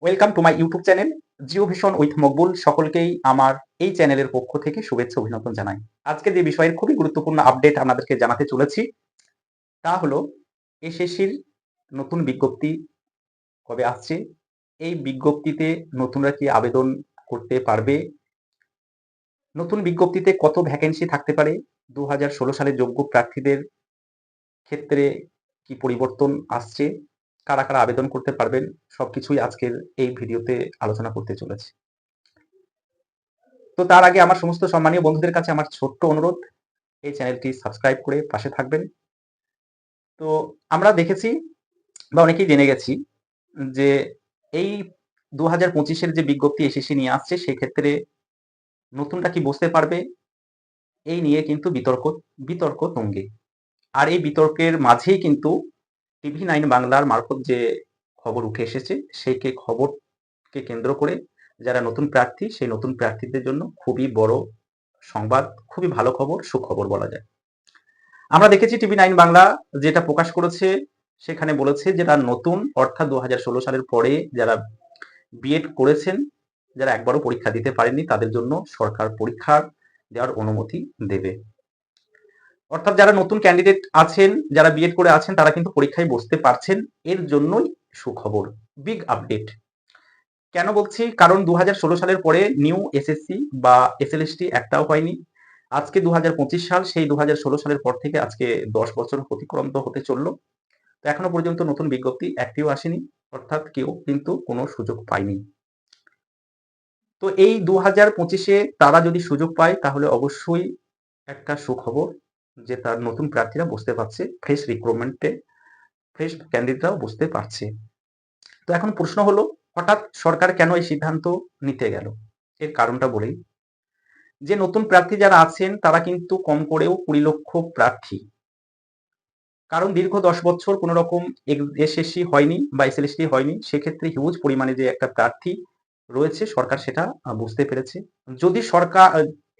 Welcome to my YouTube channel Geo Vision with Maqbool. সকলকেই আমার এই চ্যানেলের পক্ষ থেকে শুভেচ্ছা অভিনন্দন জানাই। আজকে যে বিষয়ের খুবই গুরুত্বপূর্ণ আপডেট আপনাদেরকে জানাতে চলেছি তা হলো এসএসসির নতুন বিজ্ঞপ্তি কবে আসছে, এই বিজ্ঞপ্তিতে নতুনরা কি আবেদন করতে পারবে, নতুন বিজ্ঞপ্তিতে কত ভ্যাকেন্সি থাকতে পারে, 2016 সালে যোগ্য প্রার্থীদের ক্ষেত্রে কি পরিবর্তন আসছে, কারা কারা আবেদন করতে পারবেন, সবকিছুই আজকের এই ভিডিওতে আলোচনা করতে চলেছি। তো তার আগে আমার সমস্ত সম্মানীয় বন্ধুদের কাছে আমার ছোট্ট অনুরোধ, এই চ্যানেলটি সাবস্ক্রাইব করে পাশে থাকবেন। তো আমরা দেখেছি বা অনেকেই জেনে গেছি যে এই 2025-এর যে বিজ্ঞপ্তি এসএসসি নিয়ে আসছে সেক্ষেত্রে নতুনরা কি বসতে পারবে, এই নিয়ে কিন্তু বিতর্ক তুঙ্গে। আর এই বিতর্কের মাঝেই কিন্তু টিভি9 বাংলার মারফত যে খবর উঠে এসেছে সেই খবরকে কেন্দ্র করে যারা নতুন প্রার্থী সেই নতুন প্রার্থীদের জন্য খুবই বড় সংবাদ, খুবই ভালো খবর, সুখবর বলা যায়। আমরা দেখেছি টিভি9 বাংলা যেটা প্রকাশ করেছে সেখানে বলেছে যারা নতুন অর্থাৎ 2016 সালের পরে যারা বিএড করেছেন, যারা একবারও পরীক্ষা দিতে পারেননি তাদের জন্য সরকার পরীক্ষা দেওয়ার অনুমতি দেবে। অর্থাৎ যারা নতুন ক্যান্ডিডেট আছেন, যারা বিএড করে আছেন তারা কিন্তু পরীক্ষায় বসতে পারছেন, এর জন্যই সুখবর, বিগ আপডেট। কেন বলছি? কারণ 2016 সালের পরে নিউ এসএসসি বা এসএলএসটি একটাও হয়নি। আজকে 2025 সাল, সেই 2016 সালের পর থেকে আজকে 10 বছর অতিক্রান্ত হতে চলল। তো এখনো পর্যন্ত নতুন বিজ্ঞপ্তি একটিও আসেনি, অর্থাৎ কেউ কিন্তু কোনো সুযোগ পায়নি। তো এই 2025-এ তারা যদি সুযোগ পায় তাহলে অবশ্যই একটা সুখবর যে তার নতুন প্রার্থীরা বসতে পারছে, ফ্রেশ রিক্রুটমেন্টে ফ্রেশ ক্যান্ডিডেটরাও বসতে পারছে। তো এখন প্রশ্ন হলো হঠাৎ সরকার কেন এই সিদ্ধান্ত নিতে গেল? এর কারণটা বলি, যে নতুন প্রার্থী যারা আছেন তারা কিন্তু কম করেও 20 লক্ষ প্রার্থী। কারণ দীর্ঘ 10 বছর কোন রকম এসএসসি হয়নি বা এসএলএসটি হয়নি, সেক্ষেত্রে হিউজ পরিমাণে যে একটা প্রার্থী রয়েছে সরকার সেটা বুঝতে পেরেছে। যদি সরকার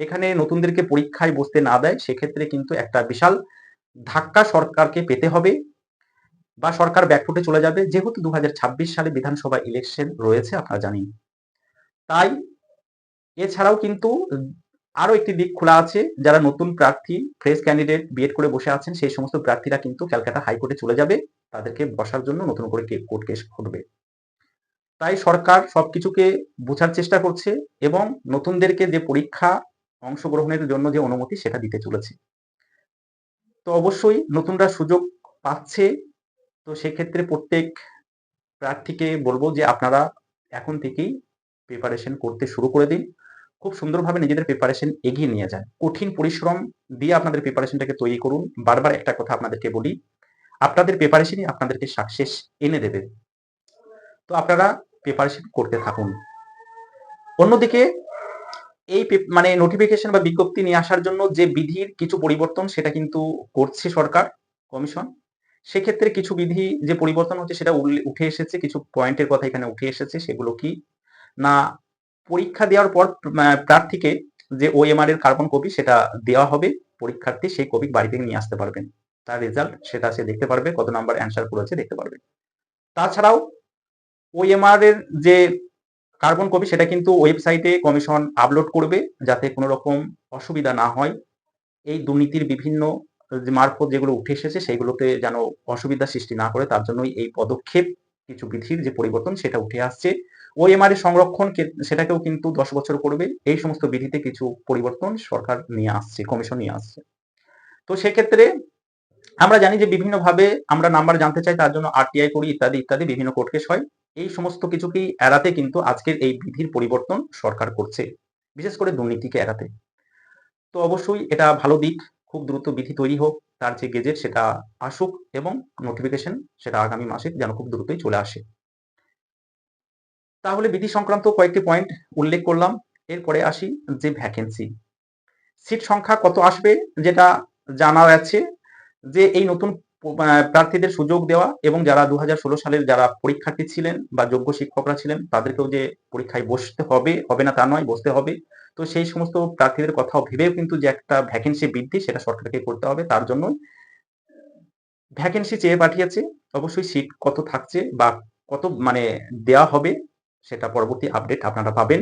এখানে নতুনদেরকে পরীক্ষায় বসতে না দেয় সেক্ষেত্রে কিন্তু একটা বিশাল ধাক্কা সরকারকে পেতে হবে বা সরকার ব্যাকফুটে চলে যাবে, যেহেতু 2026 সালে বিধানসভা ইলেকশন রয়েছে আপনারা জানেন। তাই এছাড়াও কিন্তু আরো একটি দিক খোলা আছে, যারা নতুন প্রার্থী ফ্রেশ ক্যান্ডিডেট বিএড করে বসে আছেন সেই সমস্ত প্রার্থীরা কিন্তু ক্যালকাটা হাইকোর্টে চলে যাবে তাদেরকে বসার জন্য, নতুন করে কোর্ট কেস করবে। তাই সরকার সবকিছুকে বোঝার চেষ্টা করছে এবং নতুনদেরকে যে পরীক্ষা অংশগ্রহণের জন্য যে অনুমতি সেটা দিতে চলেছে। তো অবশ্যই নতুনরা সুযোগ পাচ্ছে। তো সেক্ষেত্রে প্রত্যেক প্রার্থীকে বলবো যে আপনারা এখন থেকেই প্রিপারেশন করতে শুরু করে দিন, খুব সুন্দরভাবে নিজেদের প্রিপারেশন এগিয়ে নিয়ে যান, কঠিন পরিশ্রম দিয়ে আপনাদের প্রিপারেশনটাকে তৈরি করুন। বারবার একটা কথা আপনাদেরকে বলি, আপনাদের প্রিপারেশনই আপনাদেরকে সাকসেস এনে দেবে। তো আপনারা প্রিপারেশন করতে থাকুন। অন্যদিকে এই মানে নোটিফিকেশন বা বিজ্ঞপ্তি নিয়ে আসার জন্য যে বিধির কিছু পরিবর্তন সেটা কিন্তু করছে সরকার কমিশন। সেক্ষেত্রে কিছু বিধি যে পরিবর্তন হচ্ছে সেটা উঠে এসেছে, কিছু পয়েন্টের কথা এখানে উঠে এসেছে। সেগুলো কি না, পরীক্ষা দেওয়ার পর প্রার্থীকে যে ওএমআর এর কার্বন কপি সেটা দেওয়া হবে, পরীক্ষার্থী সেই কপি বাড়ি থেকে নিয়ে আসতে পারবেন, তার রেজাল্ট সেটা সে দেখতে পারবে, কত নাম্বার অ্যান্সার করেছে দেখতে পারবে। তাছাড়াও ওএমআর এর যে কার্বন কপি সেটা কিন্তু ওয়েবসাইটে কমিশন আপলোড করবে যাতে কোনো রকম অসুবিধা না হয়। এই দুর্নীতির বিভিন্ন মারফত যেগুলো উঠে এসেছে সেগুলোতে যেন অসুবিধা সৃষ্টি না করে, তার জন্যই এই পদক্ষেপ। কিছু বিধির যে পরিবর্তন সেটা উঠে আসছে। ওএমআর এর সংরক্ষণ সেটাকেও কিন্তু 10 বছর করবে। এই সমস্ত বিধিতে কিছু পরিবর্তন সরকার নিয়ে আসছে, কমিশন নিয়ে আসছে। তো সেক্ষেত্রে আমরা জানি যে বিভিন্নভাবে আমরা নাম্বার জানতে চাই, তার জন্য আরটিআই করি, ইত্যাদি ইত্যাদি বিভিন্ন কোর্ট কেস হয়। এই সমস্ত কিছুকেই এড়াতে কিন্তু আজকের এই বিধির পরিবর্তন সরকার করছে, বিশেষ করে দুর্নীতিকে এড়াতে। তো অবশ্যই এটা ভালো দিক, খুব দ্রুত বিধি তৈরি হোক, তার যে গেজেট সেটা আসুক এবং নোটিফিকেশন সেটা আগামী মাসে যেন খুব দ্রুতই চলে আসে। তাহলে বিধি সংক্রান্ত কয়েকটি পয়েন্ট উল্লেখ করলাম। এরপরে আসি যে ভ্যাকেন্সি, সিট সংখ্যা কত আসবে, যেটা জানা যাচ্ছে যে এই নতুন প্রার্থীদের সুযোগ দেওয়া এবং যারা 2016 সালের যারা পরীক্ষার্থী ছিলেন বা যোগ্য শিক্ষকরা ছিলেন তাদেরকেও যে পরীক্ষায় বসতে হবে, হবে না তা নয়, বসতে হবে। তো সেই সমস্ত প্রার্থীদের কথাও ভেবেও কিন্তু যে একটা ভ্যাকেন্সি বৃদ্ধি সেটা সরকারকে করতে হবে, তার জন্য ভ্যাকেন্সি চেয়ে পাঠিয়েছে। অবশ্যই সিট কত থাকছে বা কত মানে দেওয়া হবে সেটা পরবর্তী আপডেট আপনারা পাবেন।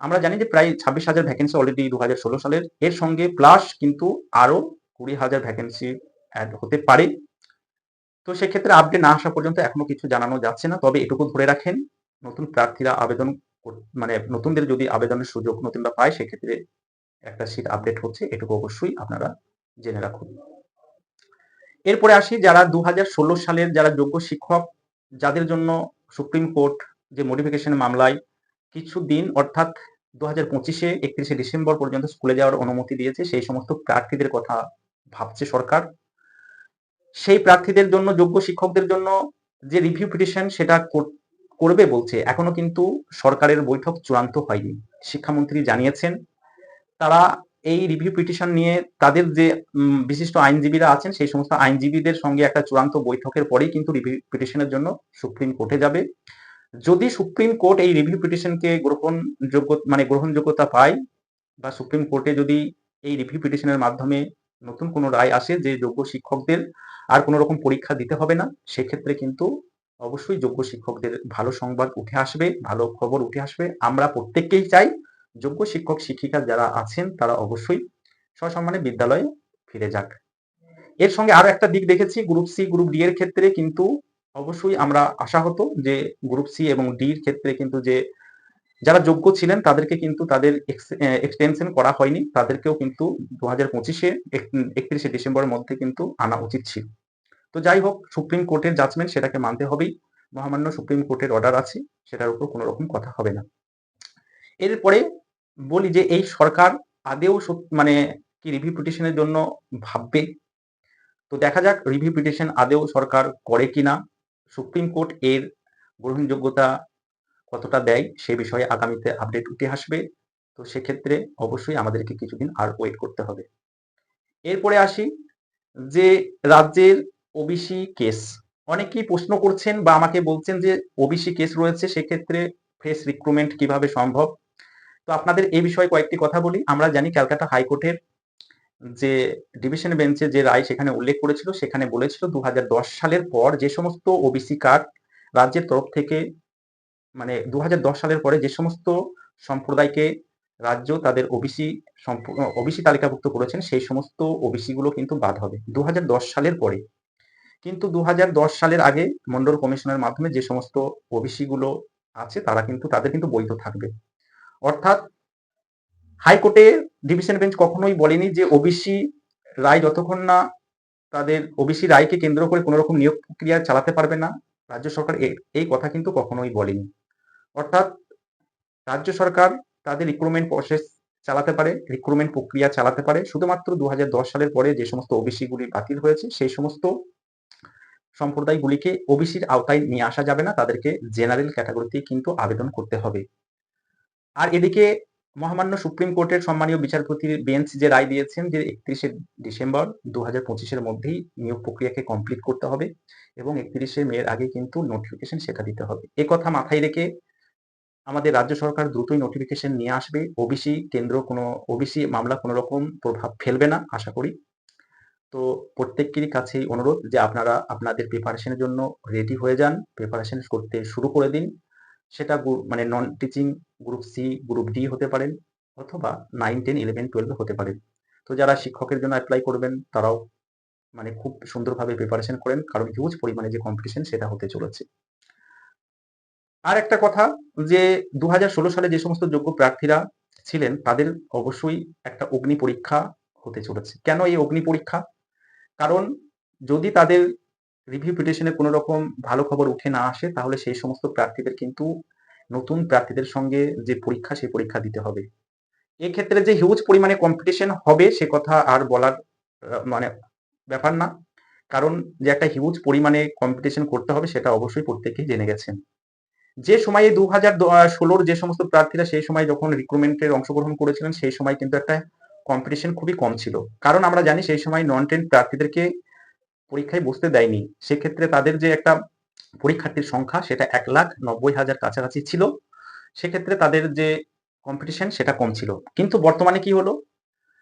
আমরা জানি যে প্রায় 26,000 ভ্যাকেন্সি অলরেডি 2016 সালের, এর সঙ্গে প্লাস কিন্তু আরো 20,000 ভ্যাকেন্সি অ্যাড হতে পারে। তো সেক্ষেত্রে আপডেট না আসা পর্যন্ত এখনো কিছু জানানো যাচ্ছে না। তবে এটুকু ধরে রাখেন, নতুন প্রার্থীরা আবেদন মানে নতুনদের যদি আবেদনের সুযোগ নতুনরা পায়, সেক্ষেত্রে একটা সিট আপডেট হচ্ছে, এটুকু অবশ্যই আপনারা জেনে রাখুন। এরপরে আসি, যারা 2016 সালের যারা যোগ্য শিক্ষক, যাদের জন্য সুপ্রিম কোর্ট যে মডিফিকেশন মামলায় কিছুদিন অর্থাৎ 2025-এ 31শে ডিসেম্বর পর্যন্ত স্কুলে যাওয়ার অনুমতি দিয়েছে, সেই সমস্ত প্রার্থীদের কথা ভাবছে সরকার। সেই প্রার্থীদের জন্য, যোগ্য শিক্ষকদের জন্য যে রিভিউ পিটিশন সেটা করবে বলছে, এখনো কিন্তু সরকারের বৈঠক চূড়ান্ত হয়নি। শিক্ষামন্ত্রী জানিয়েছেন তারা এই রিভিউ পিটিশন নিয়ে তাদের যে বিশিষ্ট আইনজীবীরা আছেন, সেই সমস্ত আইনজীবীদের সঙ্গে একটা চূড়ান্ত বৈঠকের পরেই কিন্তু রিভিউ পিটিশনের জন্য সুপ্রিম কোর্টে যাবে। যদি সুপ্রিম কোর্ট এই রিভিউ পিটিশনকে গ্রহণযোগ্যতা পায়, বা সুপ্রিম কোর্টে যদি এই রিভিউ পিটিশনের মাধ্যমে নতুন কোনো রায় আসে যে যোগ্য শিক্ষকদের আর কোনো রকম পরীক্ষা দিতে হবে না, সেক্ষেত্রে কিন্তু অবশ্যই যোগ্য শিক্ষকদের ভালো সংবাদ উঠে আসবে, ভালো খবর উঠে আসবে। আমরা প্রত্যেককেই চাই যোগ্য শিক্ষক শিক্ষিকা যারা আছেন তারা অবশ্যই সসম্মানে বিদ্যালয়ে ফিরে যাক। এর সঙ্গে আরো একটা দিক দেখেছি, গ্রুপ সি গ্রুপ ডি এর ক্ষেত্রে কিন্তু অবশ্যই আমরা আশাহত যে গ্রুপ সি এবং ডি এর ক্ষেত্রে কিন্তু যে যারা যোগ্য ছিলেন তাদেরকে কিন্তু তাদের এক্সটেনশন করা হয়নি, তাদেরকেও কিন্তু 2025-এ 31শে ডিসেম্বরের মধ্যে কিন্তু আনা উচিত ছিল। তো যাই হোক, সুপ্রিম কোর্টের জাজমেন্ট, সেটাকে মানতে হবেই। মহামান্য সুপ্রিম কোর্টের অর্ডার আছে, সেটার উপর কোনো রকম কথা হবে না। এরপরে বলি যে এই সরকার আদেও মানে কি রিভিউ পিটিশনের জন্য ভাববে? তো দেখা যাক রিভিউ পিটিশন আদেও সরকার করে কিনা। সুপ্রিম কোর্ট এর গ্রহণযোগ্যতা কতটা দেয় সে বিষয়ে আগামীতে আপডেট উঠে আসবে। তো সেক্ষেত্রে অবশ্যই আমাদেরকে কিছুদিন আর ওয়েট করতে হবে। এরপরে আসি যে রাজ্যের ওবিসি কেস, অনেকেই প্রশ্ন করছেন বা আমাকে বলছেন যে ওবিসি কেস রয়েছে, সেক্ষেত্রে ফ্রেশ রিক্রুটমেন্ট কিভাবে সম্ভব? তো আপনাদের এই বিষয়ে কয়েকটি কথা বলি। আমরা জানি ক্যালকাটা হাইকোর্টের যে ডিভিশন বেঞ্চে যে রায় সেখানে উল্লেখ করেছিল, সেখানে বলেছিল 2010 সালের পর যে সমস্ত ওবিসি কার্ড রাজ্যের তরফ থেকে, মানে 2010 সালের পরে যে সমস্ত সম্প্রদায়কে রাজ্য তাদের ওবিসি তালিকাভুক্ত করেছেন, সেই সমস্ত ওবিসি গুলো কিন্তু বাদ হবে 2010 সালের পরে। কিন্তু 2010 সালের আগে মন্ডল কমিশনের মাধ্যমে যে সমস্ত ওবিসি গুলো আছে তারা কিন্তু তাদের কিন্তু বৈধ থাকবে। অর্থাৎ হাইকোর্টে ডিভিশন বেঞ্চ কখনোই বলেনি যে ওবিসি রায় যতক্ষণ না তাদের ওবিসি রায়কে কেন্দ্র করে কোনো রকম নিয়োগ প্রক্রিয়া চালাতে পারবে না, রাজ্য সরকার এই কথা কিন্তু কখনোই বলেনি। অর্থাৎ রাজ্য সরকার তাদের রিক্রুটমেন্ট প্রসেস চালাতে পারে, রিক্রুটমেন্ট প্রক্রিয়া চালাতে পারে শুধুমাত্র 2010 সালের পরে যে সমস্ত ওবিসি গুলি বাতিল হয়েছে, সেই সমস্ত সম্প্রদায়গুলিকে ওবিসির আওতায় নিয়ে আসা যাবে না, তাদেরকে জেনারেল ক্যাটাগরিতে কিন্তু আবেদন করতে হবে। আর এদিকে মহামান্য সুপ্রিম কোর্টের সম্মানীয় বিচারপতির বেঞ্চ যে রায় দিয়েছেন যে 31শে ডিসেম্বর 2025-এর মধ্যেই নিয়োগ প্রক্রিয়াকে কমপ্লিট করতে হবে এবং 31শে মের আগে কিন্তু নোটিফিকেশন সেটা দিতে হবে। এ কথা মাথায় রেখে আমাদের রাজ্য সরকার দ্রুতই নোটিফিকেশন নিয়ে আসবে। ওবিসি মামলা কোনো রকম প্রভাব ফেলবে না আশা করি। তো প্রত্যেকেরই কাছেই অনুরোধ যে আপনারা আপনাদের প্রিপারেশনের জন্য রেডি হয়ে যান, প্রিপারেশন করতে শুরু করে দিন। সেটা মানে non teaching group C group D হতে পারেন, অথবা 9, 10, 11, 12 হতে পারেন। তো যারা শিক্ষকের জন্য অ্যাপ্লাই করবেন তারাও মানে খুব সুন্দরভাবে প্রিপারেশন করেন, কারণ হিউজ পরিমাণে যে কম্পিটিশন সেটা হতে চলেছে। আর একটা কথা, যে 2016 সালে যে সমস্ত যোগ্য প্রার্থীরা ছিলেন তাদের অবশ্যই একটা অগ্নি পরীক্ষা হতে চলেছে। কেন এই অগ্নি পরীক্ষা? কারণ যদি তাদের রিভিউ পিটিশনে কোনো রকম ভালো খবর উঠে না আসে, তাহলে সেই সমস্ত প্রার্থীদের কিন্তু নতুন প্রার্থীদের সঙ্গে যে পরীক্ষা, সেই পরীক্ষা দিতে হবে। এক্ষেত্রে যে হিউজ পরিমাণে কম্পিটিশন হবে সে কথা আর বলার মানে ব্যাপার না, কারণ যে একটা হিউজ পরিমাণে কম্পিটিশন করতে হবে সেটা অবশ্যই প্রত্যেকেই জেনে গেছেন। যে সময়ে 2016-র যে সমস্ত প্রার্থীরা সেই সময় যখন রিক্রুটমেন্টের অংশগ্রহণ করেছিলেন, সেই সময় কিন্তু একটা কম্পিটিশন খুবই কম ছিল, কারণ আমরা জানি সেই সময় নন টেন প্রার্থীদেরকে পরীক্ষায় বসতে দেয়নি। সেক্ষেত্রে তাদের যে একটা পরীক্ষার্থীর সংখ্যা সেটা 1,90,000 কাছাকাছি ছিল। সেক্ষেত্রে তাদের যে কম্পিটিশন সেটা কম ছিল। কিন্তু বর্তমানে কি হলো?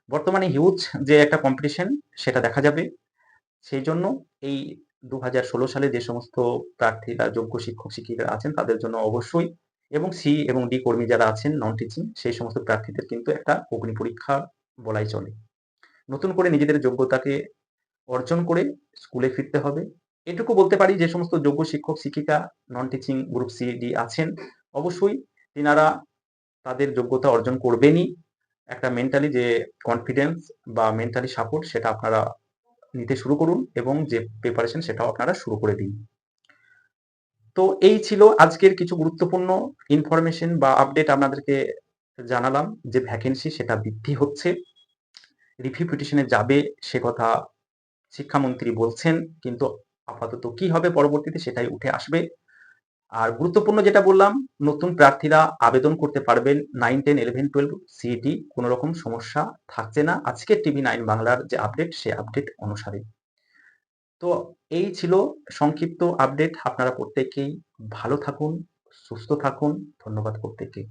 বর্তমানে হিউজ যে একটা কম্পিটিশন সেটা দেখা যাবে। সেই জন্য এই 2016 সালে যে সমস্ত প্রার্থীরা যোগ্য শিক্ষক শিক্ষিকা আছেন তাদের জন্য অবশ্যই এবং সি এবং ডি কর্মী যারা আছেন নন টিচিং, সেই সমস্ত প্রার্থীদের কিন্তু একটা অগ্নি পরীক্ষা বলাই চলে। নতুন করে নিজেদের যোগ্যতাকে অর্জন করে স্কুলে ফিরতে হবে। এটুকু বলতে পারি, যে সমস্ত যোগ্য শিক্ষক শিক্ষিকা non teaching group C D আছেন, অবশ্যই তিনারা তাদের যোগ্যতা অর্জন করবেনই। একটা মেন্টালি যে কনফিডেন্স বা মেন্টালি সাপোর্ট, সেটা আপনারা নিতে শুরু করুন এবং যে প্রিপারেশন সেটাও আপনারা শুরু করে দিন। তো এই ছিল আজকের কিছু গুরুত্বপূর্ণ ইনফরমেশন বা আপডেট আপনাদেরকে জানালাম। যে ভ্যাকেন্সি সেটা বৃদ্ধি হচ্ছে, রিভিউ পিটিশনে যাবে সে কথা শিক্ষামন্ত্রী বলছেন, কিন্তু আপাতত কি হবে পরবর্তীতে সেটাই উঠে আসবে। আর গুরুত্বপূর্ণ যেটা বললাম, নতুন প্রার্থীরা আবেদন করতে পারবেন 9, 10, 11, 12 সিইটি, কোনো রকম সমস্যা থাকছে না আজকের টিভি9 বাংলার যে আপডেট, সে আপডেট অনুসারে। তো এই ছিল সংক্ষিপ্ত আপডেট। আপনারা প্রত্যেকেই ভালো থাকুন, সুস্থ থাকুন। ধন্যবাদ প্রত্যেককে।